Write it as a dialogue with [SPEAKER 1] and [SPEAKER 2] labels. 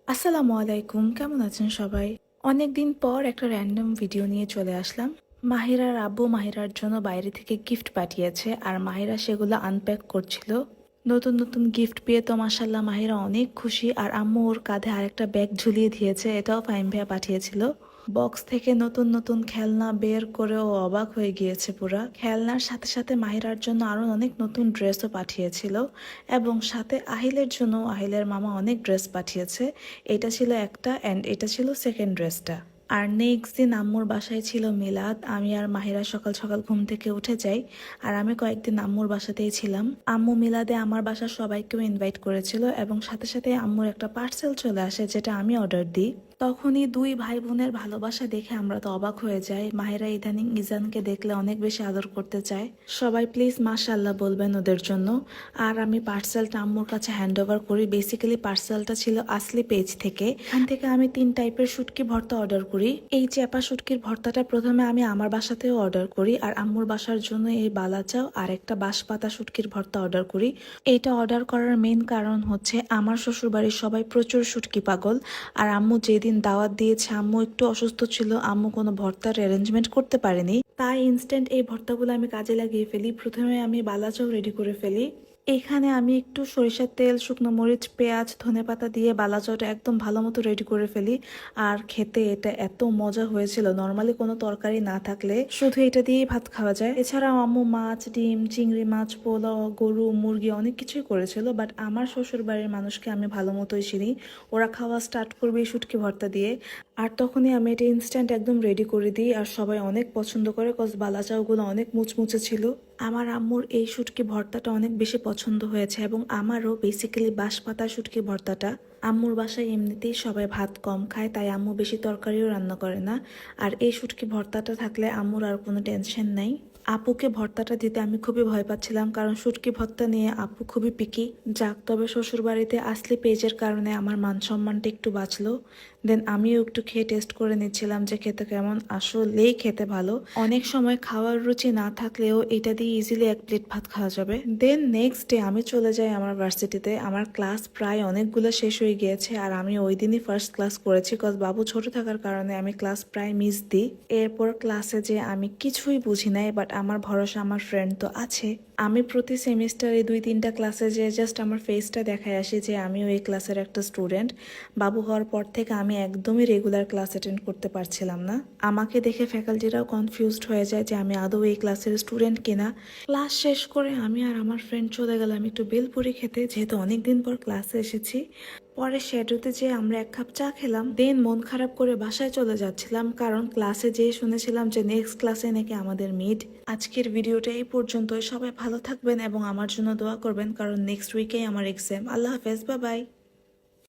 [SPEAKER 1] আসসালামু আলাইকুম, কেমন আছেন সবাই? অনেকদিন পর একটা র্যান্ডম ভিডিও নিয়ে চলে আসলাম। মাহিরার আব্বু মাহিরার জন্য বাইরে থেকে গিফট পাঠিয়েছে আর মাহিরা সেগুলো আনপ্যাক করছিল। নতুন নতুন গিফট পেয়ে তো মাশাল্লাহ মাহিরা অনেক খুশি, আর আম্মু ওর কাঁধে আরেকটা ব্যাগ ঝুলিয়ে দিয়েছে, এটাও ফাইম ভাইয়া পাঠিয়েছিল। বক্স থেকে নতুন নতুন খেলনা বের করে ও অবাক হয়ে গিয়েছে পুরা। খেলনার সাথে সাথে মাহিরার জন্য আরো অনেক নতুন ড্রেসও পাঠিয়েছিল, এবং সাথে আহিলের জন্য আহিলের মামা অনেক ড্রেস পাঠিয়েছে। এটা ছিল একটা অ্যান্ড এটা ছিল সেকেন্ড ড্রেসটা। আর নেক্সট দিন আম্মুর বাসায় ছিল মিলাদ। আমি আর মাহিরা সকাল সকাল ঘুম থেকে উঠে যাই, আর আমি কয়েকদিন আম্মুর বাসাতেই ছিলাম। আম্মু মিলাদে আমার বাসার সবাইকেও ইনভাইট করেছিল, এবং সাথে সাথে আম্মুর একটা পার্সেল চলে আসে যেটা আমি অর্ডার দিই। তখনই দুই ভাই বোনের ভালোবাসা দেখে আমরা তো অবাক হয়ে যাই। মাহিরা ইদানিং ইজানকে দেখলে অনেক বেশি আদর করতে চায়। সবাই প্লিজ মাশাআল্লাহ বলবেন ওদের জন্য। আর আমি পার্সেলটা আম্মুর কাছে হ্যান্ড ওভার করি। বেসিক্যালি পার্সেলটা ছিল আসলি পেজ থেকে। এখান থেকে আমি 3 টাইপের শুটকি ভর্তা অর্ডার করি। এই চ্যাপা শুটকির ভর্তাটা প্রথমে আমি আমার বাসাতেও অর্ডার করি, আর আম্মুর বাসার জন্য এই বালাচাও আর একটা বাঁশপাতা শুটকির ভর্তা অর্ডার করি। এইটা অর্ডার করার মেইন কারণ হচ্ছে আমার শ্বশুরবাড়ির সবাই প্রচুর শুটকি পাগল। আর আম্মু যেদিন দাওয়াত দিয়েছে আম্মু একটু অসুস্থ ছিল, আম্মু কোনো ভর্তার অ্যারেঞ্জমেন্ট করতে পারেনি, তাই ইনস্ট্যান্ট এই ভর্তাগুলো আমি কাজে লাগিয়ে ফেলি। প্রথমে আমি বালাচাও রেডি করে ফেলি। এখানে আমি একটু সরিষার তেল, শুকনো মরিচ, পেঁয়াজ, ধনেপাতা দিয়ে বালাচাওটা একদম ভালো মতো রেডি করে ফেলি। আর খেতে এটা এত মজা হয়েছিল, নর্মালি কোনো তরকারি না থাকলে শুধু এটা দিয়েই ভাত খাওয়া যায়। এছাড়াও আম্মু মাছ, ডিম, চিংড়ি মাছ, পোলাও, গরু, মুরগি অনেক কিছুই করেছিল, বাট আমার শ্বশুর বাড়ির মানুষকে আমি ভালো মতোই চিনি। ওরা খাওয়া স্টার্ট করবে এই শুটকি ভর্তা দিয়ে, আর তখনই আমি এটা ইনস্ট্যান্ট একদম রেডি করে দিই। আর সবাই অনেক পছন্দ করে, কজ বালাচাওগুলো অনেক মুচমুচে ছিল। আমার আম্মুর এই শুটকি ভর্তাটা অনেক বেশি পছন্দ হয়েছে, এবং আমারও বেসিক্যালি বাঁশপাতা শুটকি ভর্তাটা। আম্মুর বাসায় এমনিতেই সবাই ভাত কম খায়, তাই আম্মু বেশি তরকারিও রান্না করে না। আর এই শুটকি ভর্তাটা থাকলে আম্মুর আর কোনো টেনশন নাই। আপুকে ভর্তাটা দিতে আমি খুবই ভয় পাচ্ছিলাম, কারণ শুটকি ভর্তা নিয়ে আপু খুবই পিকি। যাক, তবে শ্বশুর বাড়িতে আসলে পেজের কারণে আমার মান সম্মানটা একটু বাঁচলো। দেন আমিও একটু খেয়ে টেস্ট করে নিচ্ছিলাম যে খেতে কেমন। আসলেই খেতে ভালো। অনেক সময় খাওয়ার রুচি না থাকলেও এটা দিয়ে ইজিলি 1 প্লেট ভাত খাওয়া যাবে। দেন নেক্সট ডে আমি চলে যাই আমার ভার্সিটিতে। আমার ক্লাস প্রায় অনেকগুলো শেষ হয়ে গিয়েছে, আর আমি ওই দিনই ফার্স্ট ক্লাস করেছি, কজ বাবু ছোট থাকার কারণে আমি ক্লাস প্রায় মিস দিই। এরপর ক্লাসে যে আমি কিছুই বুঝি নাই, বাট আমার ভরসা আমার ফ্রেন্ড তো আছে। আমি প্রতি সেমিস্টারে 2-3টা ক্লাসে যে জাস্ট আমার ফেসটা দেখায় আসি যে আমি ওই ক্লাসের একটা স্টুডেন্ট। বাবু হওয়ার পর থেকে আমি একদমই রেগুলার ক্লাস অ্যাটেন্ড করতে পারছিলাম না। আমাকে দেখে ফ্যাকাল্টিরাও কনফিউজড হয়ে যায় যে আমি আদৌ এই ক্লাসের স্টুডেন্ট কিনা। ক্লাস শেষ করে আমি আর আমার ফ্রেন্ড চলে গেলাম একটু বেলপুরি খেতে, যেহেতু অনেকদিন পর ক্লাসে এসেছি। পরে শ্যাডোতে যে আমরা 1 কাপ চা খেলাম। দেন মন খারাপ করে বাসায় চলে যাচ্ছিলাম, কারণ ক্লাসে যেয়ে শুনেছিলাম যে নেক্সট ক্লাসে নাকি আমাদের মিড। আজকের ভিডিওটা এই পর্যন্তই। সবাই ভালো থাকবেন এবং আমার জন্য দোয়া করবেন, কারণ নেক্সট উইকেই আমার এক্সাম। আল্লাহ হাফেজ, বাই বাই।